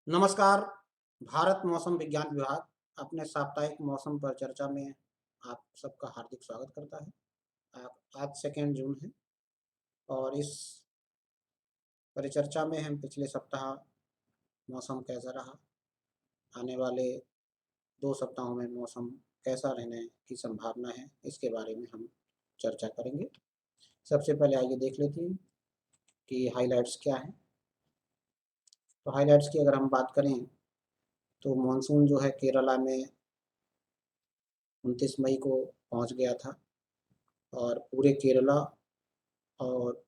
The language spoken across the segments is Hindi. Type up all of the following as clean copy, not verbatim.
नमस्कार। भारत मौसम विज्ञान विभाग अपने साप्ताहिक मौसम पर चर्चा में आप सबका हार्दिक स्वागत करता है। आज 2 जून है और इस परिचर्चा में हम पिछले सप्ताह मौसम कैसा रहा, आने वाले 2 सप्ताहों में मौसम कैसा रहने की संभावना है, इसके बारे में हम चर्चा करेंगे। सबसे पहले आइए देख लेते हैं कि हाइलाइट्स क्या हैं। तो हाइलाइट्स की अगर हम बात करें तो मानसून जो है केरला में 29 मई को पहुंच गया था और पूरे केरला और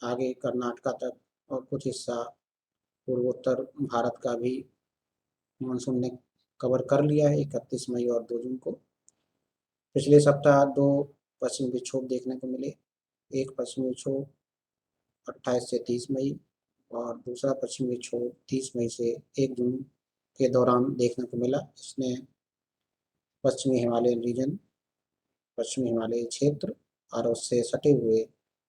आगे कर्नाटका तक और कुछ हिस्सा पूर्वोत्तर भारत का भी मानसून ने कवर कर लिया है 31 मई और 2 जून को। पिछले सप्ताह 2 पश्चिमी विक्षोभ देखने को मिले। एक पश्चिमी विक्षोभ 28 से 30 मई और दूसरा पश्चिमी विक्षोभ 30 मई से 1 जून के दौरान देखने को मिला। इसने पश्चिमी हिमालयन रीजन, पश्चिमी हिमालयी क्षेत्र और उससे सटे हुए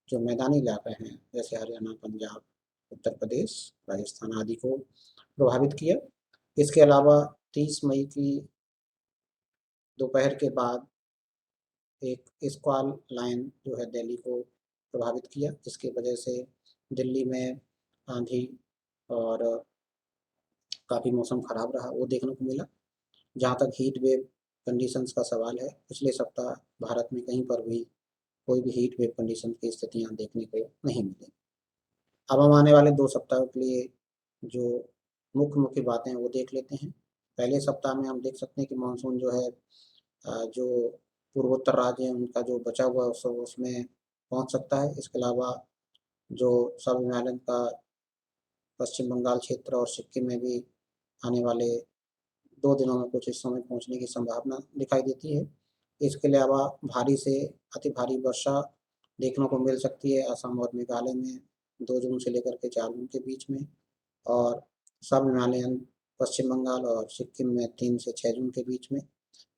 जो मैदानी इलाके हैं जैसे हरियाणा, पंजाब, उत्तर प्रदेश, राजस्थान आदि को प्रभावित किया। इसके अलावा 30 मई की दोपहर के बाद एक स्क्वाल लाइन जो है दिल्ली को प्रभावित किया, जिसकी वजह से दिल्ली में आंधी और काफ़ी मौसम खराब रहा, वो देखने को मिला। जहाँ तक हीट वेव कंडीशंस का सवाल है, पिछले सप्ताह भारत में कहीं पर भी कोई भी हीट वेव कंडीशन की स्थितियाँ देखने को नहीं मिली। अब हम आने वाले 2 सप्ताह के लिए जो मुख्य मुख्य बातें हैं वो देख लेते हैं। पहले सप्ताह में हम देख सकते हैं कि मानसून जो है जो पूर्वोत्तर राज्य हैं उनका जो बचा हुआ उसमें पहुंच सकता है। इसके अलावा जो सब हिमालयन का पश्चिम बंगाल क्षेत्र और सिक्किम में भी आने वाले 2 दिनों में कुछ हिस्सों में पहुंचने की संभावना दिखाई देती है। इसके अलावा भारी से अति भारी वर्षा देखने को मिल सकती है असम और मेघालय में 2 जून से लेकर के 4 जून के बीच में, और सब हिमालयन पश्चिम बंगाल और सिक्किम में 3 से 6 जून के बीच में।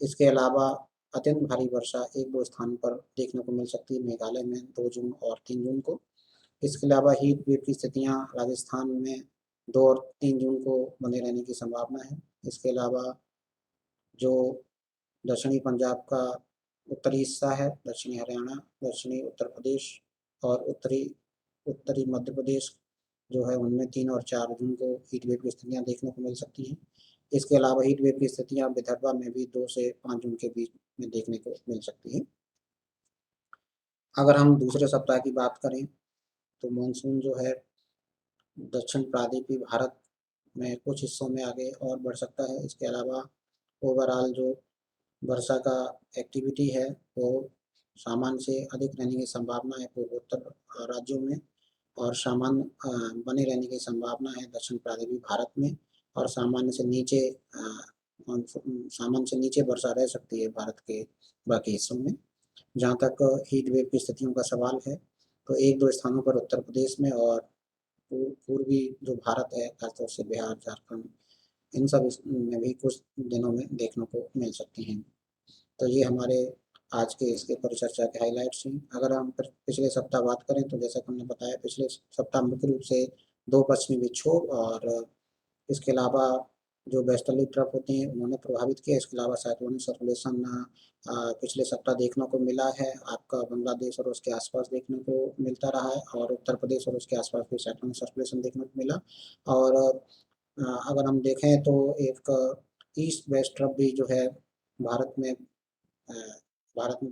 इसके अलावा अत्यंत भारी वर्षा 1-2 स्थान पर देखने को मिल सकती है मेघालय में 2 जून और 3 जून को। इसके अलावा हीट वेव की स्थितियाँ राजस्थान में 2 और 3 जून को बने रहने की संभावना है। इसके अलावा जो दक्षिणी पंजाब का उत्तरी हिस्सा है, दक्षिणी हरियाणा, दक्षिणी उत्तर प्रदेश और उत्तरी उत्तरी मध्य प्रदेश जो है उनमें 3 और 4 जून को हीट वेव की स्थितियाँ देखने को मिल सकती हैं। इसके अलावा हीट वेव की स्थितियाँ विदर्भा में भी 2 से 5 जून के बीच में देखने को मिल सकती हैं। अगर हम दूसरे सप्ताह की बात करें तो मानसून जो है दक्षिण प्रायद्वीपीय भारत में कुछ हिस्सों में आगे और बढ़ सकता है। इसके अलावा ओवरऑल जो वर्षा का एक्टिविटी है वो सामान्य से अधिक रहने की संभावना है पूर्वोत्तर राज्यों में, और सामान्य बने रहने की संभावना है दक्षिण प्रायद्वीपीय भारत में, और सामान्य से नीचे वर्षा रह सकती है भारत के बाकी हिस्सों में। जहाँ तक हीट वेव की स्थितियों का सवाल है तो 1-2 स्थानों पर उत्तर प्रदेश में और पूर्वी जो भारत है खासतौर से बिहार, झारखंड, इन सब में भी कुछ दिनों में देखने को मिल सकती हैं। तो ये हमारे आज के इसके परिचर्चा के हाइलाइट्स हैं। अगर हम पिछले सप्ताह बात करें तो जैसा कि हमने बताया पिछले सप्ताह मुख्य रूप से 2 पश्चिमी विक्षोभ और इसके अलावा जो वेस्टर्ली ट्रफ होते हैं उन्होंने प्रभावित किया। इसके अलावा साइक्लोनिक सर्कुलेशन पिछले सप्ताह देखने को मिला है। आपका बांग्लादेश और उसके आसपास देखने को मिलता रहा है और उत्तर प्रदेश और उसके आसपास भी साइक्लोनिक सर्कुलेशन देखने को मिला। और अगर हम देखें तो एक ईस्ट वेस्ट ट्रफ भी जो है भारत में अ, भारत में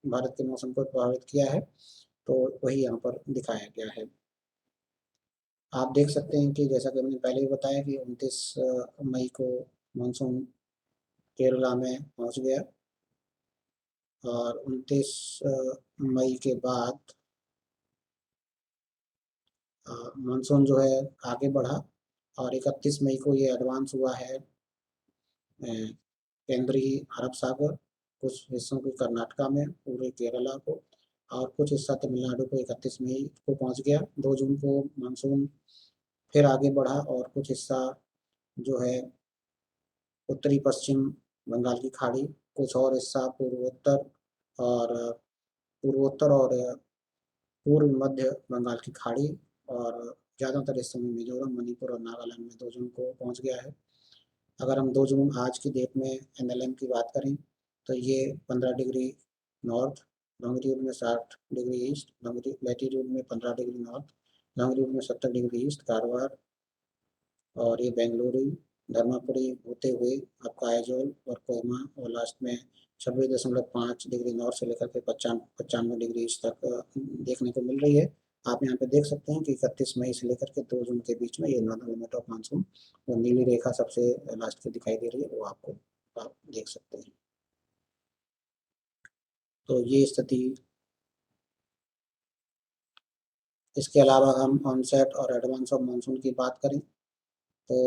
भारत के मौसम को प्रभावित किया है, तो वही यहाँ पर दिखाया गया है। आप देख सकते हैं कि जैसा कि हमने पहले भी बताया कि 29 मई को मानसून केरला में पहुँच गया और 29 मई के बाद मानसून जो है आगे बढ़ा और 31 मई को ये एडवांस हुआ है केंद्रीय अरब सागर, कुछ हिस्सों को कर्नाटका में, पूरे केरला को और कुछ हिस्सा तमिलनाडु को 31 मई को पहुंच गया। 2 जून को मानसून फिर आगे बढ़ा और कुछ हिस्सा जो है उत्तरी पश्चिम बंगाल की खाड़ी, कुछ और हिस्सा और पूर्वोत्तर और पूर्व मध्य बंगाल की खाड़ी और ज़्यादातर हिस्सों में मिजोरम, मणिपुर और नागालैंड में 2 जून को पहुँच गया है। अगर हम 2 जून आज की डेट में एनएलएम की बात करें तो ये 15 डिग्री नॉर्थ लॉन्गिट्यूड में 60 डिग्री ईस्ट, लैटीट्यूड में 15 डिग्री नॉर्थ, लॉन्गिट्यूड में 70 डिग्री ईस्ट कारवार, और ये बेंगलुरु, धर्मपुरी होते हुए आपका आइजोल और कोहिमा और लास्ट में 26.5 डिग्री नॉर्थ से लेकर के 95 डिग्री ईस्ट तक देखने को मिल रही है। आप यहाँ पे देख सकते हैं कि 31 मई से लेकर के 2 जून के बीच में ये नॉर्दर्न लिमिट ऑफ मानसून, जो नीली रेखा सबसे लास्ट में दिखाई दे रही है, वो आपको आप देख सकते हैं। तो ये स्थिति, इसके अलावा हम ऑनसेट और एडवांस ऑफ मानसून की बात करें तो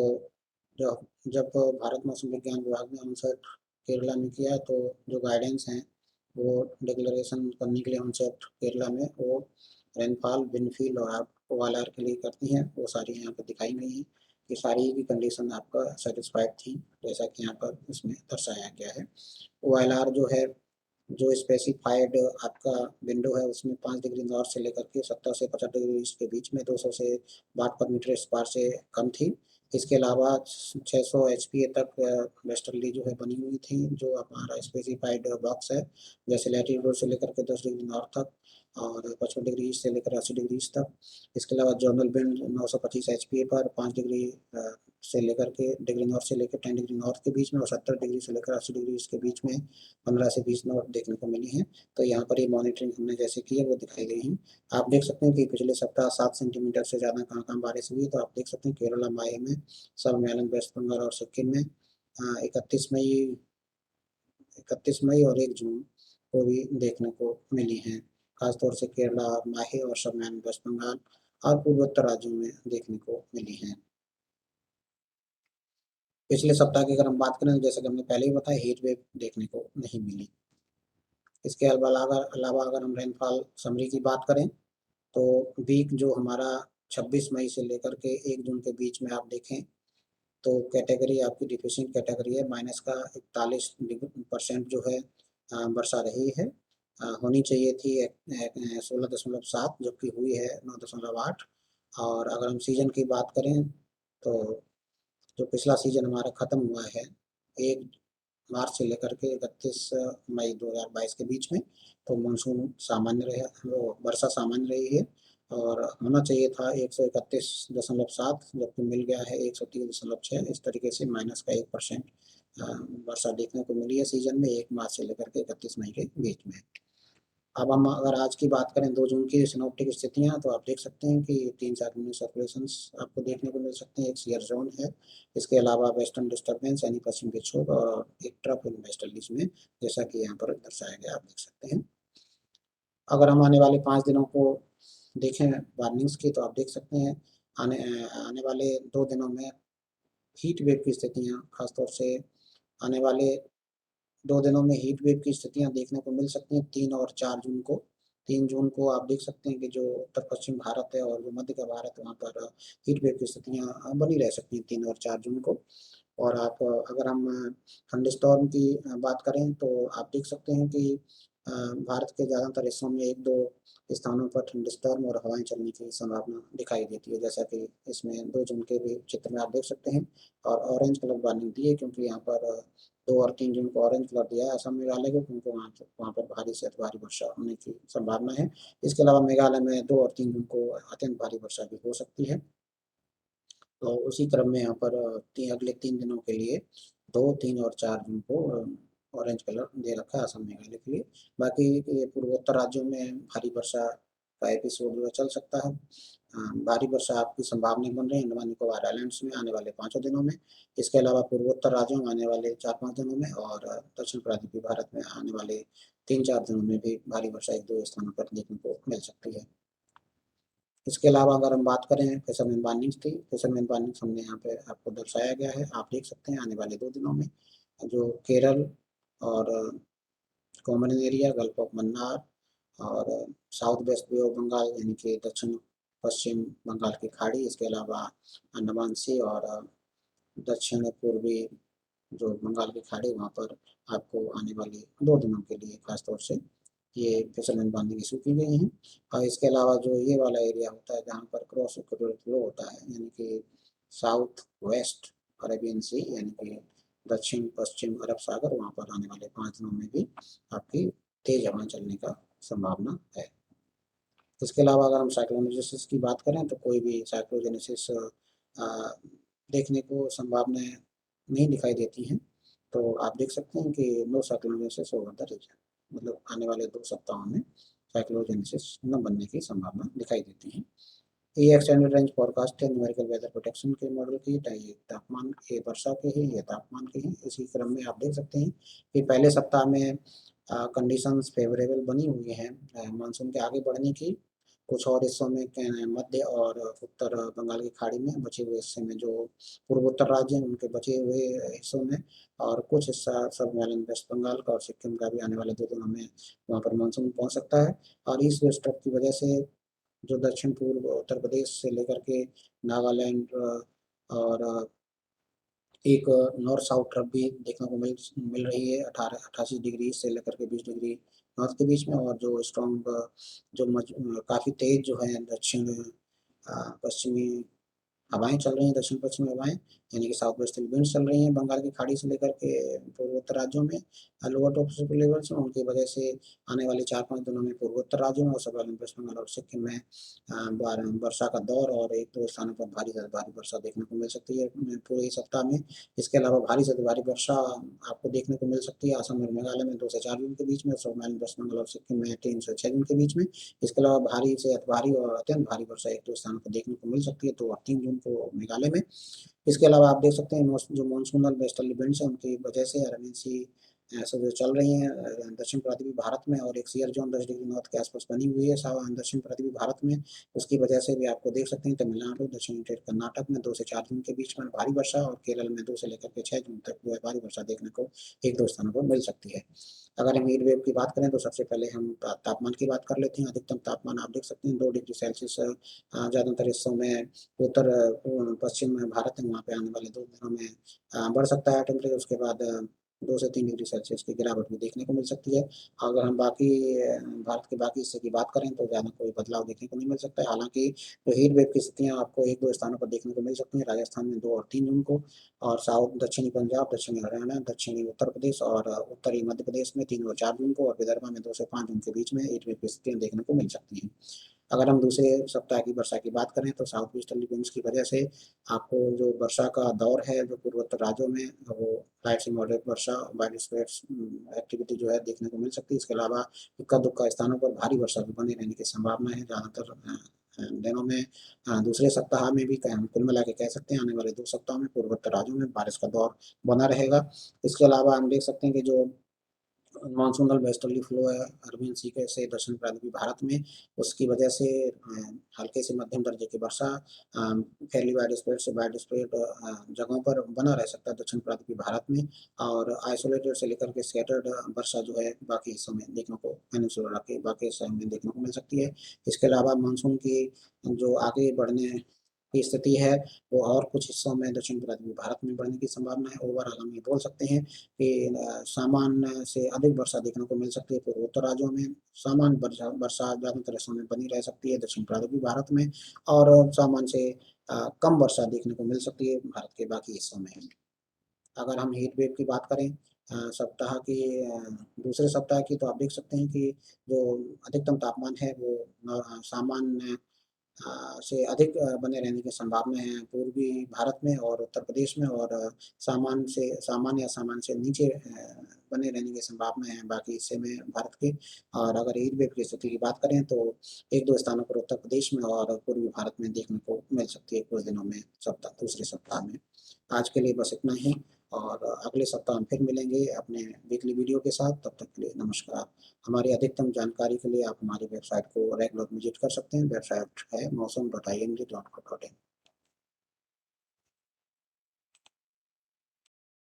जो जब भारत मौसम विज्ञान विभाग ने ऑनसेट केरला में किया तो जो गाइडेंस हैं वो डिक्लेरेशन करने के लिए ऑनसेट केरला में वो रेनफॉल, विंडफील और ओआलआर के लिए करती हैं, वो सारी यहाँ पर दिखाई गई हैं। ये सारी की कंडीशन आपका सेटिस्फाइड थी जैसा कि यहाँ पर इसमें दर्शाया गया है। ओआलआर जो है, जो स्पेसिफाइड आपका विंडो है उसमें 5 डिग्री नॉर्थ से लेकर के 70 से 50 डिग्री ईस्ट के बीच में 200 से 60 पर मीटर स्क्वायर से कम थी। इसके अलावा 600 एचपीए तक वेस्टर्ली जो है बनी हुई थी, जो हमारा स्पेसिफाइड बॉक्स है, जैसे लैटीट्यूड से लेकर के 10 डिग्री नॉर्थ तक और 55 डिग्री ईस्ट से लेकर 80 डिग्री ईस्ट तक। इसके अलावा जोनल विंड 925 एचपीए पर 5 डिग्री से लेकर के डिग्री नॉर्थ से लेकर 10 डिग्री नॉर्थ के बीच में और 70 डिग्री से लेकर 80 डिग्री ईस्ट के बीच में 15 से 20 नॉट देखने को मिली हैं। तो यहाँ पर ये मॉनिटरिंग हमने जैसे की है वो दिखाई गई हैं। आप देख सकते हैं कि पिछले सप्ताह 7 सेंटीमीटर से ज़्यादा कहाँ-कहाँ बारिश हुई है, तो आप देख सकते हैं केरला, माहे में, सब मेलन, वेस्ट बंगाल और सिक्किम में 31 मई 31 मई और 1 जून को भी देखने को मिली हैं। खासतौर से केरला, माहे और सब मेलन, वेस्ट बंगाल और पूर्वोत्तर राज्यों में देखने को मिली हैं। पिछले सप्ताह की अगर हम बात करें, जैसे कि हमने पहले ही बताया, हीट वेव देखने को नहीं मिली। इसके अलावा अगर हम रेनफॉल समरी की बात करें तो वीक जो हमारा 26 मई से लेकर के 1 जून के बीच में आप देखें तो कैटेगरी आपकी डिफिशिएंट कैटेगरी है, माइनस का 41% जो है वर्षा रही है। होनी चाहिए थी 16.7 जबकि हुई है 9.8। और अगर हम सीजन की बात करें तो जो पिछला सीजन हमारा ख़त्म हुआ है 1 मार्च से लेकर के 31 मई 2022 के बीच में, तो मानसून सामान्य रहा, वो वर्षा सामान्य रही है और होना चाहिए था 131.7 जबकि मिल गया है 130.6। इस तरीके से माइनस का 1% वर्षा देखने को मिली है सीजन में 1 मार्च से लेकर के 31 मई के बीच में। अब हम अगर आज की बात करें 2 जून की सिनॉप्टिक स्थितियाँ, तो आप देख सकते हैं कि 3-4 मिनी सर्कुलेशंस आपको देखने को मिल सकते हैं, एक शियर ज़ोन है। इसके अलावा वेस्टर्न डिस्टर्बेंस यानी पश्चिम विक्षोभ और एक ट्रफ इन वेस्टर्लीज़ में, जैसा कि यहाँ पर दर्शाया गया, आप देख सकते हैं। अगर हम आने वाले 5 दिनों को देखें वार्निंग्स की, तो आप देख सकते हैं आने वाले 2 दिनों में हीट वेव की स्थितियाँ, खासतौर से आने वाले 2 दिनों में हीट वेव की स्थितियाँ देखने को मिल सकती हैं 3 और 4 जून को। 3 जून को आप देख सकते हैं कि जो उत्तर-पश्चिम भारत है और जो मध्य का भारत है, वहाँ पर हीट वेव की स्थितियाँ बनी रह सकती हैं 3 और 4 जून को। और आप अगर हम थंडरस्टॉर्म की बात करें तो आप देख सकते हैं कि भारत के ज़्यादातर हिस्सों में 1-2 स्थानों पर थंडरस्टॉर्म और हवाएँ चलने की संभावना दिखाई देती है, जैसा कि इसमें 2 जून के भी चित्र में आप देख सकते हैं। और ऑरेंज कलर वार्निंग दी है क्योंकि यहाँ पर 2 और 3 जून को ऑरेंज कलर दिया है असम मेघालय को, क्योंकि वहाँ पर भारी से अति भारी वर्षा होने की संभावना है। इसके अलावा मेघालय में 2 और 3 जून को अत्यंत भारी वर्षा भी हो सकती है। तो उसी क्रम में यहाँ पर अगले 3 दिनों के लिए 2, 3 और 4 जून को ऑरेंज कलर दे रखा है असम मेघालय के लिए। बाकी ये पूर्वोत्तर राज्यों में भारी वर्षा का एपिसोड जो है चल सकता है। भारी वर्षा की संभावनाएं बन रही है अंडमान निकोबार आइलैंड्स में आने वाले 5 दिनों में। इसके अलावा पूर्वोत्तर राज्यों में आने वाले 4-5 दिनों में और दक्षिण प्रायद्वीपीय भारत में आने वाले 3-4 दिनों में भी भारी वर्षा 1-2 स्थानों पर देखने को मिल सकती है। इसके अलावा अगर हम बात करें फिशरमैन वार्निंग्स की, फिशरमैन वार्निंग्स हमने यहाँ पे आपको दर्शाया गया है, आप देख सकते हैं आने वाले 2 दिनों में जो केरल और common area, Gulf of Mannar और South West Bay of Bengal यानी कि दक्षिण पश्चिम बंगाल की खाड़ी, इसके अलावा अंडमान सी और दक्षिण पूर्वी जो बंगाल की खाड़ी, वहाँ पर आपको आने वाले 2 दिनों के लिए खास तौर से ये फिशरमैन बांधने की शुरू की गई हैं। और इसके अलावा जो ये वाला एरिया होता है जहाँ पर क्रॉस इक्वेटोरियल फ्लो होता है, यानी कि साउथ वेस्ट अरेबियन सी, यानी कि दक्षिण पश्चिम अरब सागर, वहाँ पर आने वाले 5 दिनों में भी आपकी तेज हवाएं चलने का संभावना है। इसके अलावा अगर हम साइक्लोजेनेसिस की बात करें तो कोई भी साइक्लोजेनेसिस देखने को संभावनाएं नहीं दिखाई देती हैं। तो आप देख सकते हैं कि नो साइक्लोजेनेसिस ओवर द रीजन, मतलब आने वाले 2 सप्ताहों में साइक्लोजेनेसिस न बनने की संभावना दिखाई देती है। ये एक्सटेंडेड रेंज फॉरकास्ट है न्यूमेरिकल वेदर प्रोटेक्शन के मॉडल की। ये तापमान ये वर्षा के हैं, ये तापमान के हैं। इसी क्रम में आप देख सकते हैं कि पहले सप्ताह में कंडीशंस फेवरेबल बनी हुई हैं मानसून के आगे बढ़ने की। कुछ और हिस्सों में मध्य और उत्तर बंगाल की खाड़ी में बचे हुए हिस्से में जो पूर्वोत्तर राज्य हैं उनके बचे हुए हिस्सों में, और कुछ हिस्सा सब हिमालयन वेस्ट बंगाल का और सिक्किम का भी आने वाले 2 दिनों में वहाँ पर मानसून पहुँच सकता है। और ईस्ट वेस्ट ट्रफ की वजह से जो दक्षिण पूर्व उत्तर प्रदेश से लेकर के नागालैंड और एक नॉर्थ साउथ ट्रफ भी देखने को मिल मिल रही है 88 डिग्री से लेकर के 20 डिग्री नॉर्थ के बीच में। और जो स्ट्रॉन्ग जो काफ़ी तेज जो है दक्षिण पश्चिमी हवाएं चल रही हैं, दक्षिण पश्चिमी हवाएं, यानी कि साउथ वेस्टर्न विंड्स चल रही हैं बंगाल की खाड़ी से लेकर के पूर्वोत्तर राज्यों में। लोअर ट्रॉपिकल लेवल्स में उनकी वजह से आने वाले 4-5 दिनों में पूर्वोत्तर राज्यों में और सब वेस्ट बंगाल और सिक्किम में वर्षा का दौर और 1-2 स्थानों पर भारी से भारी वर्षा देखने को मिल सकती है पूरे सप्ताह में। इसके अलावा भारी से भारी वर्षा आपको देखने को मिल सकती है असम और मेघालय में 2 से 4 जून के बीच में, सब वेस्ट बंगाल और सिक्किम में 3 से 6 जून के बीच में। इसके अलावा भारी से अति भारी और अत्यंत भारी वर्षा 1-2 स्थानों पर देखने को मिल सकती है 2 और 3 जून को मेघालय में। इसके अलावा आप देख सकते हैं जो मानसूनल वेस्टर्ली विंड्स हैं उनकी वजह से अरबियन सी ऐसे जो चल रही हैं दक्षिण प्रांतीय भारत में, और एक सीयर जोन 10 डिग्री नॉर्थ के आसपास बनी हुई है दक्षिण प्रांतीय भारत में। उसकी वजह से भी आपको देख सकते हैं तमिलनाडु दक्षिणी तट कर्नाटक में 2 से 4 जून के बीच में भारी वर्षा, और केरल में 2 से लेकर के 6 जून तक जो है भारी वर्षा देखने को 1-2 स्थानों पर मिल सकती है। अगर हम हीट वेव की बात करें तो सबसे पहले हम तापमान की बात कर लेते हैं। अधिकतम तापमान आप देख सकते हैं 2 डिग्री सेल्सियस ज़्यादातर हिस्सों में उत्तर पश्चिम भारत है, वहाँ पे आने वाले 2 दिनों में बढ़ सकता है टेम्परेचर। उसके बाद 2 से 3 डिग्री सेल्सियस की गिरावट भी देखने को मिल सकती है। अगर हम बाकी भारत के बाकी हिस्से की बात करें तो ज़्यादा कोई बदलाव देखने को नहीं मिल सकता है। हालांकि जो हीट वेव की स्थितियाँ आपको 1-2 स्थानों पर देखने को मिल सकती हैं, राजस्थान में 2 और 3 जून को, और साउथ दक्षिणी पंजाब, दक्षिणी हरियाणा, दक्षिणी उत्तर प्रदेश और उत्तरी मध्य प्रदेश में 3 और 4 जून को, और विदर्भ में 2 से 5 जून के बीच में हीट वेव की स्थितियाँ देखने को मिल सकती हैं। अगर हम दूसरे सप्ताह की वर्षा की बात करें तो साउथ वेस्टर्ली विंड्स की वजह से आपको जो वर्षा का दौर है जो पूर्वोत्तर राज्यों में वो लाइट से मॉडरेट वर्षा वाइड स्प्रेड्स एक्टिविटी जो है देखने को मिल सकती है। इसके अलावा इक्का दुक्का स्थानों पर भारी वर्षा भी बने रहने की संभावना है ज़्यादातर दिनों में। दूसरे सप्ताह में भी हम कुल मिला के कह सकते हैं आने वाले 2 सप्ताह में पूर्वोत्तर राज्यों में बारिश का दौर बना रहेगा। इसके अलावा हम देख सकते हैं कि जो मानसूनल वेस्टर्ली फ्लो है अरबियन सी के से दक्षिण प्रांतीय भारत में, उसकी वजह से हल्के से मध्यम दर्जे की वर्षा फैली वाइड स्प्रेड से वाइड स्प्रेड जगहों पर बना रह सकता है दक्षिण प्रांतीय भारत में। और आइसोलेटेड से लेकर के स्कैटर्ड वर्षा जो है बाकी हिस्सों में देखने को पेनिनसुला के बाकी हिस्सों में देखने को मिल सकती है। इसके अलावा मानसून की जो आगे बढ़ने की स्थिति है वो और कुछ हिस्सों में दक्षिण पूर्वी भारत में बढ़ने की संभावना है। ओवरऑल हम ये बोल सकते हैं कि सामान्य से अधिक वर्षा देखने को मिल सकती है पूर्वोत्तर राज्यों में, सामान्य वर्षा वर्षा ज़्यादातर हिस्सों में बनी रह सकती है दक्षिण पूर्वी भारत में, और सामान्य से कम वर्षा देखने को मिल सकती है भारत के बाकी हिस्सों में। अगर हम हीट वेव की बात करें सप्ताह की दूसरे सप्ताह की, तो आप देख सकते हैं कि जो अधिकतम तापमान है वो सामान्य से अधिक बने रहने की संभावना है पूर्वी भारत में और उत्तर प्रदेश में, और सामान्य या सामान्य से नीचे बने रहने की संभावना है बाकी हिस्से में भारत के। और अगर हीट वेव की स्थिति की बात करें तो 1-2 स्थानों पर उत्तर प्रदेश में और पूर्वी भारत में देखने को मिल सकती है कुछ दिनों में दूसरे सप्ताह में। आज के लिए बस इतना ही, और अगले सप्ताह हम फिर मिलेंगे अपने वीकली वीडियो के साथ। तब तक के लिए नमस्कार। हमारी अधिकतम जानकारी के लिए आप हमारी वेबसाइट को रेगुलर विजिट कर सकते हैं। वेबसाइट है mosam.ing.co.in।